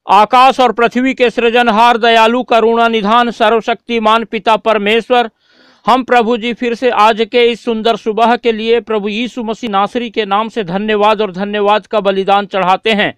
आकाश और पृथ्वी के सृजनहार, दयालु, करुणा निधान, सर्वशक्तिमान पिता परमेश्वर, हम प्रभु जी फिर से आज के इस सुंदर सुबह के लिए प्रभु यीशु मसीह नासरी के नाम से धन्यवाद और धन्यवाद का बलिदान चढ़ाते हैं।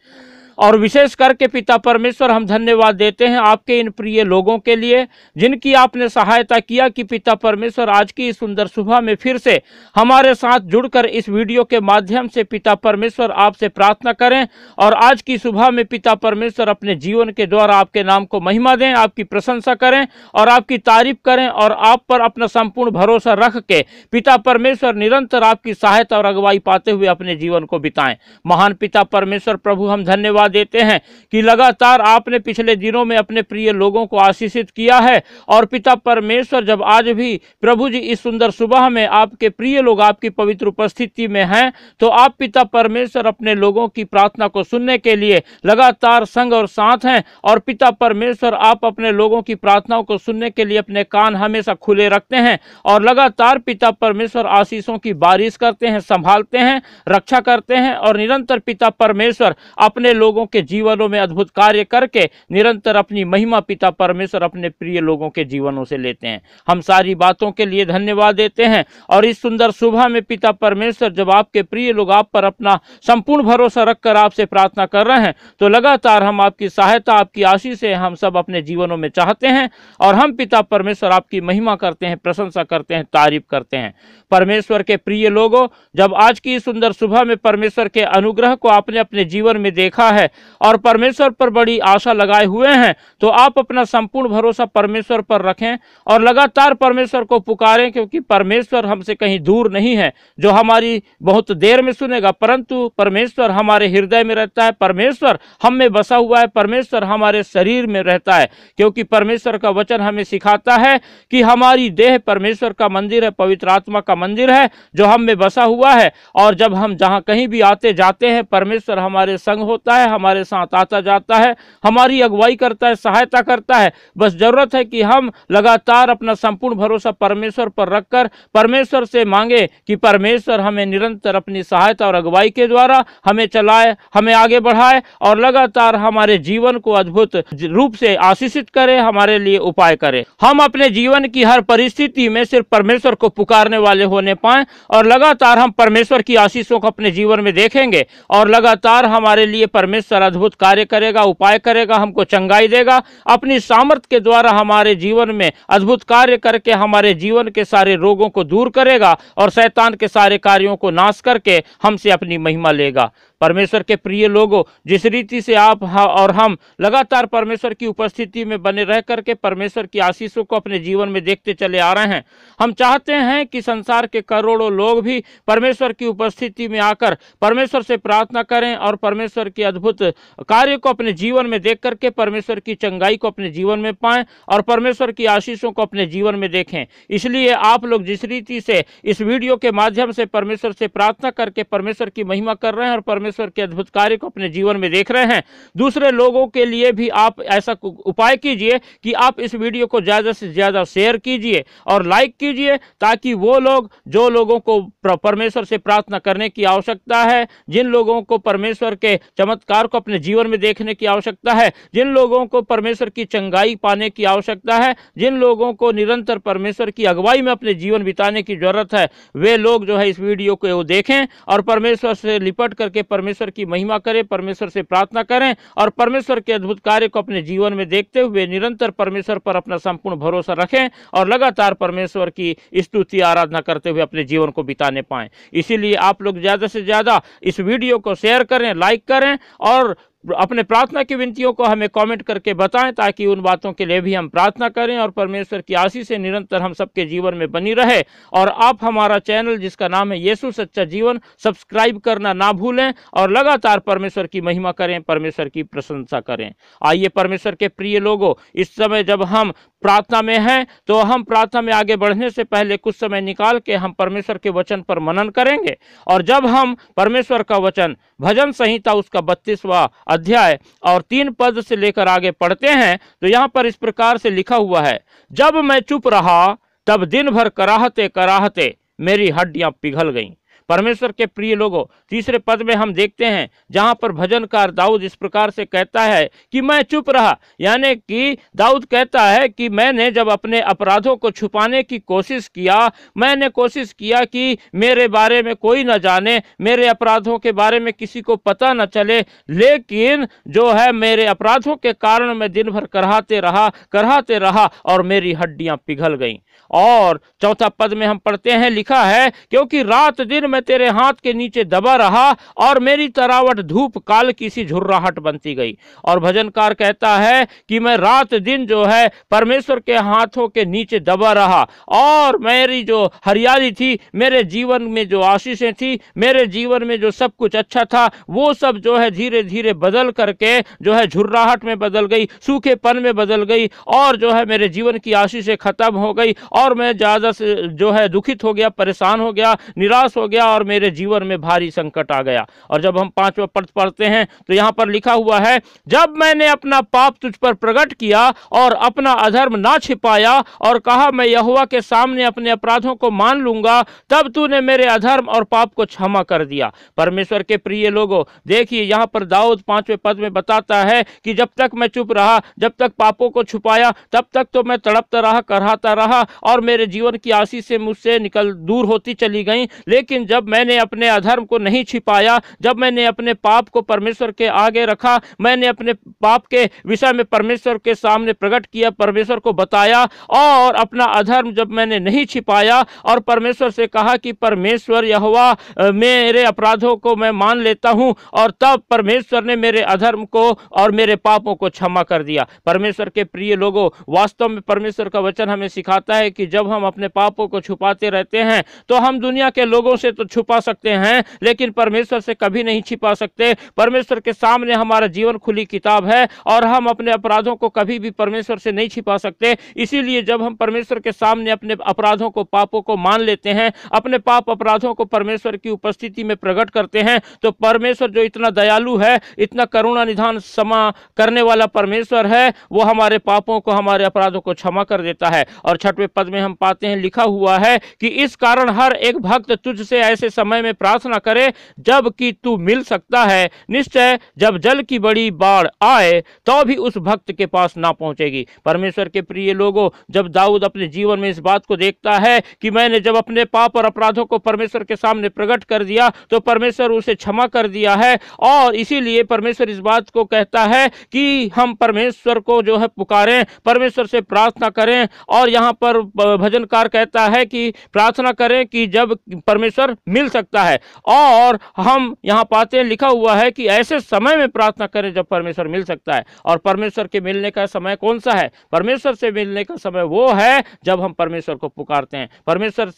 और विशेष करके पिता परमेश्वर हम धन्यवाद देते हैं आपके इन प्रिय लोगों के लिए जिनकी आपने सहायता किया कि पिता परमेश्वर आज की इस सुंदर सुबह में फिर से हमारे साथ जुड़कर इस वीडियो के माध्यम से पिता परमेश्वर आपसे प्रार्थना करें और आज की सुबह में पिता परमेश्वर अपने जीवन के द्वारा आपके नाम को महिमा दें, आपकी प्रशंसा करें और आपकी तारीफ करें और आप पर अपना संपूर्ण भरोसा रख के पिता परमेश्वर निरंतर आपकी सहायता और अगुवाई पाते हुए अपने जीवन को बिताएं। महान पिता परमेश्वर प्रभु हम धन्यवाद देते हैं कि लगातार आपने पिछले दिनों में अपने प्रिय लोगों को आशीषित किया है और पिता परमेश्वर जब आज भी प्रभु जी इस सुंदर सुबह में आपके प्रिय लोग आपकी पवित्र उपस्थिति में हैं तो आप पिता परमेश्वर अपने लोगों की प्रार्थना को सुनने के लिए लगातार संग और साथ हैं और पिता परमेश्वर आप अपने लोगों की प्रार्थनाओं को सुनने के लिए अपने कान हमेशा खुले रखते हैं और लगातार पिता परमेश्वर आशीषों की बारिश करते हैं, संभालते हैं, रक्षा करते हैं और निरंतर पिता परमेश्वर अपने लोगों के जीवनों में अद्भुत कार्य करके निरंतर अपनी महिमा पिता परमेश्वर अपने प्रिय लोगों के जीवनों से लेते हैं। हम सारी बातों के लिए धन्यवाद देते हैं और इस सुंदर सुबह में पिता परमेश्वर जब आपके प्रिय लोग आप पर अपना संपूर्ण भरोसा रखकर आपसे प्रार्थना कर रहे हैं तो लगातार हम आपकी सहायता, आपकी आशीष से हम सब अपने जीवनों में चाहते हैं और हम पिता परमेश्वर आपकी महिमा करते हैं, प्रशंसा करते हैं, तारीफ करते हैं। परमेश्वर के प्रिय लोगों, जब आज की सुंदर सुबह में परमेश्वर के अनुग्रह को आपने अपने जीवन में देखा है और परमेश्वर पर बड़ी आशा लगाए हुए हैं तो आप अपना संपूर्ण भरोसा परमेश्वर पर रखें और लगातार परमेश्वर को पुकारें क्योंकि परमेश्वर हमसे कहीं दूर नहीं है जो हमारी बहुत देर में सुनेगा, परंतु परमेश्वर हमारे हृदय में रहता है, परमेश्वर हम में बसा हुआ है, परमेश्वर हमारे शरीर में रहता है क्योंकि परमेश्वर का वचन हमें सिखाता है कि हमारी देह परमेश्वर का मंदिर है, पवित्र आत्मा का मंदिर है जो हम में बसा हुआ है और जब हम जहाँ कहीं भी आते जाते हैं परमेश्वर हमारे संग होता है, हमारे साथ आता जाता है, हमारी अगुवाई करता है, सहायता करता है। बस जरूरत है कि हम लगातार अपना संपूर्ण भरोसा परमेश्वर पर रखकर परमेश्वर से मांगे कि परमेश्वर हमें निरंतर अपनी सहायता और अगुवाई के द्वारा हमें चलाए, हमें आगे बढ़ाए और लगातार हमारे जीवन को अद्भुत रूप से आशीषित करे, हमारे लिए उपाय करे। हम अपने जीवन की हर परिस्थिति में सिर्फ परमेश्वर को पुकारने वाले होने पाए और लगातार हम परमेश्वर की आशीषों को अपने जीवन में देखेंगे और लगातार हमारे लिए परमेश्वर अद्भुत कार्य करेगा, उपाय करेगा, हमको चंगाई देगा, अपनी सामर्थ के द्वारा हमारे जीवन में अद्भुत कार्य करके हमारे जीवन के सारे रोगों को दूर करेगा और शैतान के सारे कार्यों को नाश करके हमसे अपनी महिमा लेगा। परमेश्वर के प्रिय लोगों, जिस रीति से आप और हम लगातार परमेश्वर की उपस्थिति में बने रह करके परमेश्वर की आशीषों को अपने जीवन में देखते चले आ रहे हैं, हम चाहते हैं कि संसार के करोड़ों लोग भी परमेश्वर की उपस्थिति में आकर परमेश्वर से प्रार्थना करें और परमेश्वर के अद्भुत कार्य को अपने जीवन में देख करके परमेश्वर की चंगाई को अपने जीवन में पाएं और परमेश्वर की आशीषों को अपने जीवन में देखें। इसलिए आप लोग जिस रीति से इस वीडियो के माध्यम से परमेश्वर से प्रार्थना करके परमेश्वर की महिमा कर रहे हैं और परमेश्वर के अद्भुत कार्य को अपने जीवन में देख रहे हैं, दूसरे लोगों के लिए भी आप ऐसा उपाय कीजिए कि आप इस वीडियो को ज़्यादा से ज़्यादा शेयर कीजिए और लाइक कीजिए ताकि वो लोग जो लोगों को परमेश्वर से प्रार्थना करने की आवश्यकता है, जिन लोगों को परमेश्वर के चमत्कार को अपने जीवन में देखने की आवश्यकता है, जिन लोगों को परमेश्वर की चंगाई पाने की आवश्यकता है, जिन लोगों को निरंतर परमेश्वर की अगुवाई में अपने जीवन बिताने की जरूरत है, वे लोग जो है इस वीडियो को वो देखें और परमेश्वर से लिपट करके परमेश्वर की महिमा करें, परमेश्वर से प्रार्थना करें और परमेश्वर के अद्भुत कार्य को अपने जीवन में देखते हुए निरंतर परमेश्वर पर अपना संपूर्ण भरोसा रखें और लगातार परमेश्वर की स्तुति आराधना करते हुए अपने जीवन को बिताने पाएं। इसीलिए आप लोग ज़्यादा से ज़्यादा इस वीडियो को शेयर करें, लाइक करें और अपने प्रार्थना की विनतियों को हमें कमेंट करके बताएं ताकि उन बातों के लिए भी हम प्रार्थना करें और परमेश्वर की आशीष से निरंतर हम सबके जीवन में बनी रहे। और आप हमारा चैनल जिसका नाम है यीशु सच्चा जीवन सब्सक्राइब करना ना भूलें और लगातार परमेश्वर की महिमा करें, परमेश्वर की प्रशंसा करें। आइए परमेश्वर के प्रिय लोगों, इस समय जब हम प्रार्थना में हैं तो हम प्रार्थना में आगे बढ़ने से पहले कुछ समय निकाल के हम परमेश्वर के वचन पर मनन करेंगे और जब हम परमेश्वर का वचन भजन संहिता उसका 32वां अध्याय और 3 पद से लेकर आगे पढ़ते हैं तो यहाँ पर इस प्रकार से लिखा हुआ है, जब मैं चुप रहा तब दिन भर कराहते कराहते मेरी हड्डियां पिघल गईं। परमेश्वर के प्रिय लोगों, तीसरे पद में हम देखते हैं जहां पर भजनकार दाऊद इस प्रकार से कहता है कि मैं चुप रहा। यानी कि दाऊद कहता है कि मैंने जब अपने अपराधों को छुपाने की कोशिश किया, मैंने कोशिश किया कि मेरे बारे में कोई न जाने, मेरे अपराधों के बारे में किसी को पता न चले, लेकिन जो है मेरे अपराधों के कारण मैं दिन भर कराहते रहा और मेरी हड्डियां पिघल गईं। और चौथा पद में हम पढ़ते हैं, लिखा है क्योंकि रात दिन मैं तेरे हाथ के नीचे दबा रहा और मेरी तरावट धूप काल की सी झुर्राहट बनती गई। और भजनकार कहता है कि मैं रात दिन जो है परमेश्वर के हाथों के नीचे दबा रहा और मेरी जो हरियाली थी, मेरे जीवन में जो आशीषें थी, मेरे जीवन में जो सब कुछ अच्छा था, वो सब जो है धीरे धीरे बदल करके जो है झुर्राहट में बदल गई, सूखेपन में बदल गई और जो है मेरे जीवन की आशीषें खत्म हो गई और मैं ज्यादा से जो है दुखित हो गया, परेशान हो गया, निराश हो गया और मेरे जीवन में भारी संकट आ गया। और जब हम 5वां पद पढ़ते हैं तो यहाँ पर लिखा हुआ है, जब मैंने अपना पाप तुझ पर प्रकट किया और अपना अधर्म ना छिपाया और कहा मैं यहोवा के सामने अपने अपराधों को मान लूंगा, तब तूने मेरे अधर्म और पाप को क्षमा कर दिया। परमेश्वर के प्रिय लोगों, देखिए यहाँ पर दाऊद 5वें पद में बताता है कि जब तक मैं चुप रहा, जब तक पापों को छुपाया, तब तक तो मैं तड़पता रहा, कराहता रहा और मेरे जीवन की आशीष से मुझसे दूर होती चली गई। लेकिन जब मैंने अपने अधर्म को नहीं छिपाया, जब मैंने अपने पाप को परमेश्वर के आगे रखा, मैंने अपने पाप के विषय में परमेश्वर के सामने प्रकट किया, परमेश्वर को बताया और अपना अधर्म जब मैंने नहीं छिपाया और परमेश्वर से कहा कि परमेश्वर यहोवा मेरे अपराधों को मैं मान लेता हूं, और तब परमेश्वर ने मेरे अधर्म को और मेरे पापों को क्षमा कर दिया। परमेश्वर के प्रिय लोगों, वास्तव में परमेश्वर का वचन हमें सिखाता है कि जब हम अपने पापों को छुपाते रहते हैं तो हम दुनिया के लोगों से तो छुपा सकते हैं, लेकिन परमेश्वर से कभी नहीं छिपा सकते। परमेश्वर के सामने हमारा जीवन खुली किताब है और हम अपने अपराधों को कभी भी परमेश्वर से नहीं छिपा सकते। इसीलिए जब हम परमेश्वर के सामने अपने अपराधों को, पापों को मान लेते हैं, अपने पाप अपराधों को परमेश्वर की उपस्थिति में प्रकट करते हैं, तो परमेश्वर जो इतना दयालु है, इतना करुणा निधान क्षमा करने वाला परमेश्वर है, वो हमारे पापों को, हमारे अपराधों को क्षमा कर देता है। और 6वें पद में हम पाते हैं, लिखा हुआ है कि इस कारण हर एक भक्त तुझसे ऐसे समय में प्रार्थना करे जब कि तू मिल सकता है। निश्चय जब जल की बड़ी बाढ़ आए तो भी उस भक्त के पास ना पहुंचेगी। परमेश्वर के प्रिय लोगों, जब दाऊद अपने जीवन में इस बात को देखता है कि मैंने जब अपने पाप और अपराधों को परमेश्वर के सामने प्रकट कर दिया तो परमेश्वर उसे क्षमा कर दिया है, और इसीलिए परमेश्वर इस बात को कहता है कि हम परमेश्वर को जो है पुकारें, परमेश्वर से प्रार्थना करें। और यहाँ पर भजनकार कहता है कि प्रार्थना करें कि जब परमेश्वर मिल सकता है, और हम यहाँ पाते हैं लिखा हुआ है कि ऐसे समय में प्रार्थना करें जब परमेश्वर मिल सकता है। और परमेश्वर के मिलने का समय कौन सा है? परमेश्वर से मिलने का समय वो है जब हम परमेश्वर को पुकारते हैं। परमेश्वर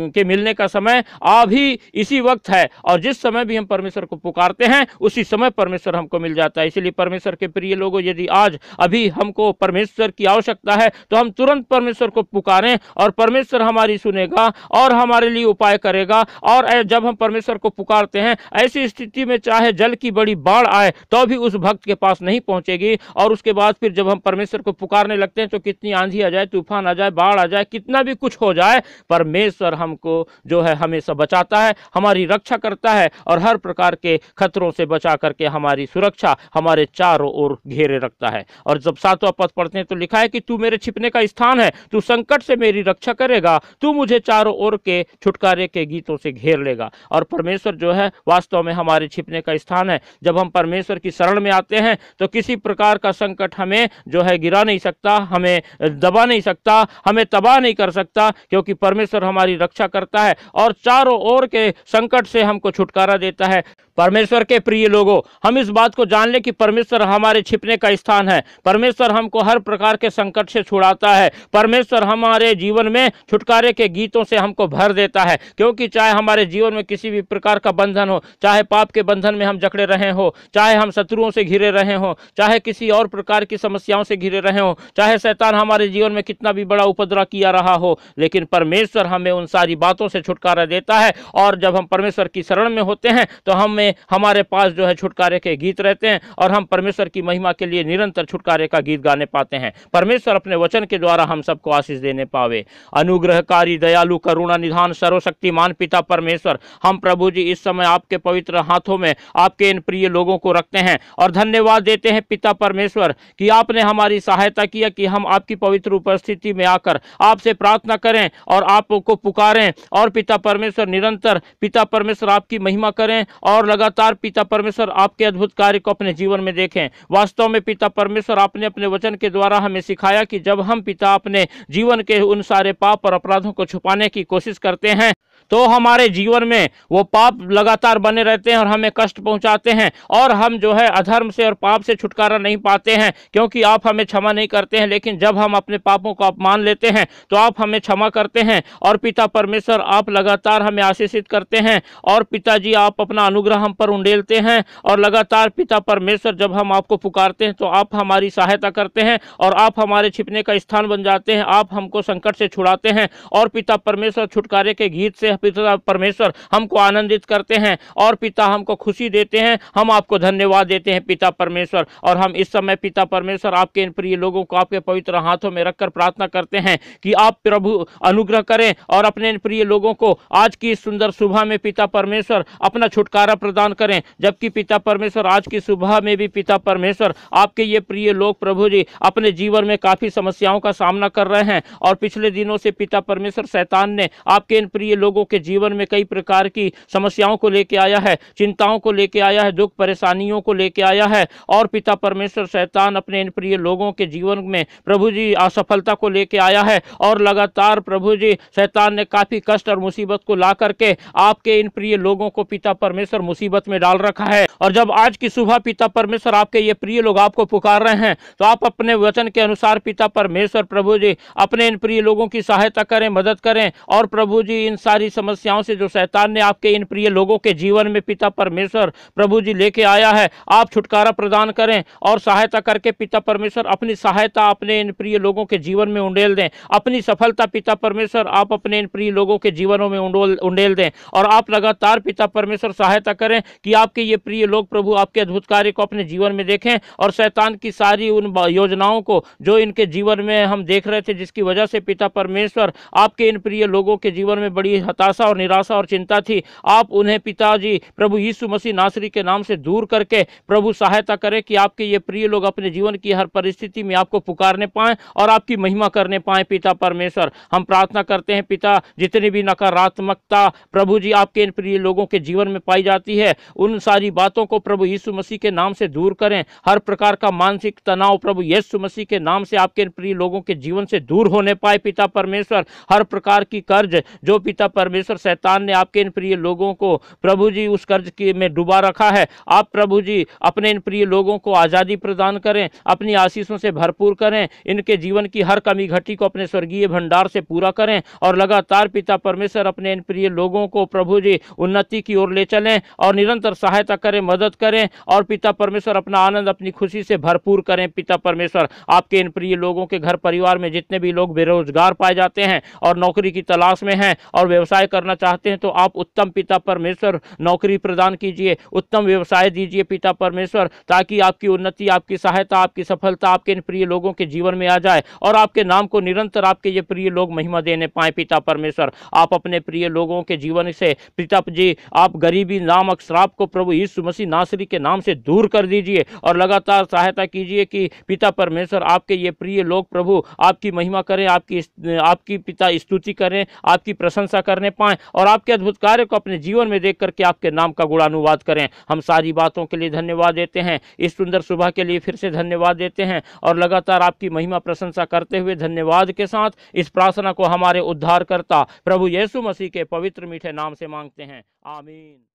के मिलने का समय अभी इसी वक्त है, और जिस समय भी हम परमेश्वर को पुकारते हैं उसी समय परमेश्वर हमको मिल जाता है। इसलिए परमेश्वर के प्रिय लोगों, यदि आज अभी हमको परमेश्वर की आवश्यकता है तो हम तुरंत परमेश्वर को पुकारें और परमेश्वर हमारी सुनेगा और हमारे लिए उपाय करेगा। और जब हम परमेश्वर को पुकारते हैं, ऐसी स्थिति में चाहे जल की बड़ी बाढ़ आए तो भी उस भक्त के पास नहीं पहुंचेगी। और उसके बाद फिर जब हम परमेश्वर को पुकारने लगते हैं तो कितनी आंधी आ जाए, तूफान आ जाए, बाढ़ आ जाए, कितना भी कुछ हो जाए, परमेश्वर हमको जो है हमेशा बचाता है, हमारी रक्षा करता है और हर प्रकार के खतरों से बचा करके हमारी सुरक्षा हमारे चारों ओर घेरे रखता है। और जब 7वां पद पढ़ते हैं तो लिखा है कि तू मेरे छिपने का स्थान है, तू संकट से मेरी रक्षा करेगा, तू मुझे चारों ओर के छुटकारे के गीतों से घेर लेगा। और परमेश्वर जो है वास्तव में हमारे छिपने का स्थान है। जब हम परमेश्वर की शरण में आते हैं तो किसी प्रकार का संकट हमें जो है गिरा नहीं सकता, हमें दबा नहीं सकता, हमें तबाह नहीं कर सकता, क्योंकि परमेश्वर हमारी रक्षा करता है और चारों ओर के संकट से हमको छुटकारा देता है। परमेश्वर के प्रिय लोगों, हम इस बात को जान लें कि परमेश्वर हमारे छिपने का स्थान है। परमेश्वर हमको हर प्रकार के संकट से छुड़ाता है। परमेश्वर हमारे जीवन में छुटकारे के गीतों से हमको भर देता है, क्योंकि चाहे हमारे जीवन में किसी भी प्रकार का बंधन हो, चाहे पाप के बंधन में हम जकड़े रहे हो, चाहे हम शत्रुओं से घिरे रहे हो, चाहे किसी और प्रकार की समस्याओं से घिरे रहे हो, चाहे शैतान हमारे जीवन में कितना भी बड़ा उपद्रव किया रहा हो, लेकिन परमेश्वर हमें उन सारी बातों से छुटकारा देता है। और जब हम परमेश्वर की शरण में होते हैं तो हमारे पास जो है छुटकारे के गीत रहते हैं और हम परमेश्वर की महिमा के लिए निरंतर छुटकारे का गीत गाने पाते हैं। परमेश्वर अपने वचन के द्वारा हम सबको आशीष देने पावे। अनुग्रहकारी, दयालु, करुणा निधान, सर्वशक्तिमान पिता परमेश्वर परमेश्वर, हम प्रभु जी इस समय आपके पवित्र हाथों में आपके इन प्रिय लोगों को रखते हैं और धन्यवाद देते हैं पिता परमेश्वर कि आपने हमारी सहायता किया कि हम आपकी पवित्र उपस्थिति में आकर आपसे प्रार्थना करें और आपको पुकारें और पिता परमेश्वर निरंतर पिता परमेश्वर आपकी महिमा करें और लगातार पिता परमेश्वर आपके अद्भुत कार्य को अपने जीवन में देखें। वास्तव में पिता परमेश्वर आपने अपने वचन के द्वारा हमें सिखाया कि जब हम पिता अपने जीवन के उन सारे पाप और अपराधों को छुपाने की कोशिश करते हैं तो हमारे जीवन में वो पाप लगातार बने रहते हैं और हमें कष्ट पहुंचाते हैं और हम जो है अधर्म से और पाप से छुटकारा नहीं पाते हैं, क्योंकि आप हमें क्षमा नहीं करते हैं। लेकिन जब हम अपने पापों को मान लेते हैं तो आप हमें क्षमा करते हैं और पिता परमेश्वर आप लगातार हमें आशीषित करते हैं और पिताजी आप अपना अनुग्रह हम पर उंडेलते हैं और लगातार पिता परमेश्वर जब हम आपको पुकारते हैं तो आप हमारी सहायता करते हैं और आप हमारे छिपने का स्थान बन जाते हैं। आप हमको संकट से छुड़ाते हैं और पिता परमेश्वर छुटकारे के गीत से पिता परमेश्वर हमको आनंदित करते हैं और पिता हमको खुशी देते हैं। हम आपको धन्यवाद देते हैं पिता परमेश्वर। और हम इस समय पिता परमेश्वर आपके इन प्रिय लोगों को आपके पवित्र हाथों में रखकर प्रार्थना करते हैं कि आप प्रभु अनुग्रह करें और अपने इन प्रिय लोगों को आज की सुंदर सुबह में पिता परमेश्वर अपना छुटकारा प्रदान करें। जबकि पिता परमेश्वर आज की सुबह में भी पिता परमेश्वर आपके ये प्रिय लोग प्रभु जी अपने जीवन में काफी समस्याओं का सामना कर रहे हैं और पिछले दिनों से पिता परमेश्वर शैतान ने आपके इन प्रिय लोगों के जीवन में कई प्रकार की समस्याओं को लेके आया है, चिंताओं को लेके आया है, दुख परेशानियों को लेके आया है और पिता परमेश्वर शैतान अपने इन प्रिय लोगों के जीवन में प्रभु जी असफलता को लेके आया है और लगातार प्रभु जी शैतान ने काफी कष्ट और मुसीबत को ला करके आपके इन प्रिय लोगों को पिता परमेश्वर मुसीबत में डाल रखा है। और जब आज की सुबह पिता परमेश्वर आपके ये प्रिय लोग आपको पुकार रहे हैं तो आप अपने वचन के अनुसार पिता परमेश्वर प्रभु जी अपने इन प्रिय लोगों की सहायता करें, मदद करें और प्रभु जी इन सारी समस्याओं से जो शैतान ने आपके इन प्रिय लोगों के जीवन में पिता परमेश्वर प्रभु जी लेके आया है आप छुटकारा प्रदान करें और सहायता करके पिता परमेश्वर अपनी सहायता अपने इन प्रिय लोगों के जीवन में उंडेल दें। अपनी सफलता पिता परमेश्वर आप अपने इन प्रिय लोगों के जीवनों में उंडेल दें और आप लगातार पिता परमेश्वर सहायता करें कि आपके ये प्रिय लोग प्रभु आपके अद्भुत कार्य को अपने जीवन में देखें और शैतान की सारी उन योजनाओं को जो इनके जीवन में हम देख रहे थे जिसकी वजह से पिता परमेश्वर आपके इन प्रिय लोगों के जीवन में बड़ी हताशा और निराशा और चिंता थी, आप उन्हें पिताजी प्रभु यीशु मसीह नासरी के नाम से दूर करके प्रभु सहायता करें कि आपके ये प्रिय लोग अपने जीवन की हर परिस्थिति में आपको पुकारने पाएं और आपकी महिमा करने पाएं। पिता परमेश्वर हम प्रार्थना करते हैं पिता जितनी भी नकारात्मकता प्रभु जी आपके इन प्रिय लोगों के जीवन में पाई जाती है उन सारी बातों को प्रभु यीशु मसीह के नाम से दूर करें। हर प्रकार का मानसिक तनाव प्रभु यीशु मसीह के नाम से आपके इन प्रिय लोगों के जीवन से दूर होने पाए। पिता परमेश्वर हर प्रकार की कर्ज जो पिता परमेश्वर शैतान ने आपके इन प्रिय लोगों को प्रभु जी उस कर्ज के में डुबा रखा है, आप प्रभु जी अपने इन प्रिय लोगों को आज़ादी प्रदान करें, अपनी आशीषों से भरपूर करें, इनके जीवन की हर कमी घटी को अपने स्वर्गीय भंडार से पूरा करें और लगातार पिता परमेश्वर अपने इन प्रिय लोगों को प्रभु जी उन्नति की ओर ले चलें और निरंतर सहायता करें, मदद करें और पिता परमेश्वर अपना आनंद अपनी खुशी से भरपूर करें। पिता परमेश्वर आपके इन प्रिय लोगों के घर परिवार में जितने भी लोग बेरोजगार पाए जाते हैं और नौकरी की तलाश में हैं और व्यवसाय करना चाहते हैं तो आप उत्तम पिता परमेश्वर नौकरी प्रदान कीजिए, उत्तम व्यवसाय दीजिए पिता परमेश्वर, ताकि आपकी उन्नति, आपकी सहायता, आपकी सफलता आपके इन प्रिय लोगों के जीवन में आ जाए और आपके नाम को निरंतर आपके ये प्रिय लोग महिमा देने पाए। पिता परमेश्वर आप अपने प्रिय लोगों के जीवन से पिता जी आप गरीबी नामक श्राप को प्रभु यीशु मसीह नासरी के नाम से दूर कर दीजिए और लगातार सहायता कीजिए कि पिता परमेश्वर आपके ये प्रिय लोग प्रभु आपकी महिमा करें, आपकी पिता स्तुति करें, आपकी प्रशंसा करने पाएं और आपके अद्भुत कार्य को अपने जीवन में देख करके आपके नाम का गुणानुवाद करें। हम सारी बातों के लिए धन्यवाद देते हैं, इस सुंदर सुबह के लिए फिर से धन्यवाद देते हैं और लगातार आपकी महिमा प्रशंसा करते हुए धन्यवाद के साथ इस प्रार्थना को हमारे उद्धारकर्ता प्रभु यीशु मसीह के पवित्र मीठे नाम से मांगते हैं, आमीन।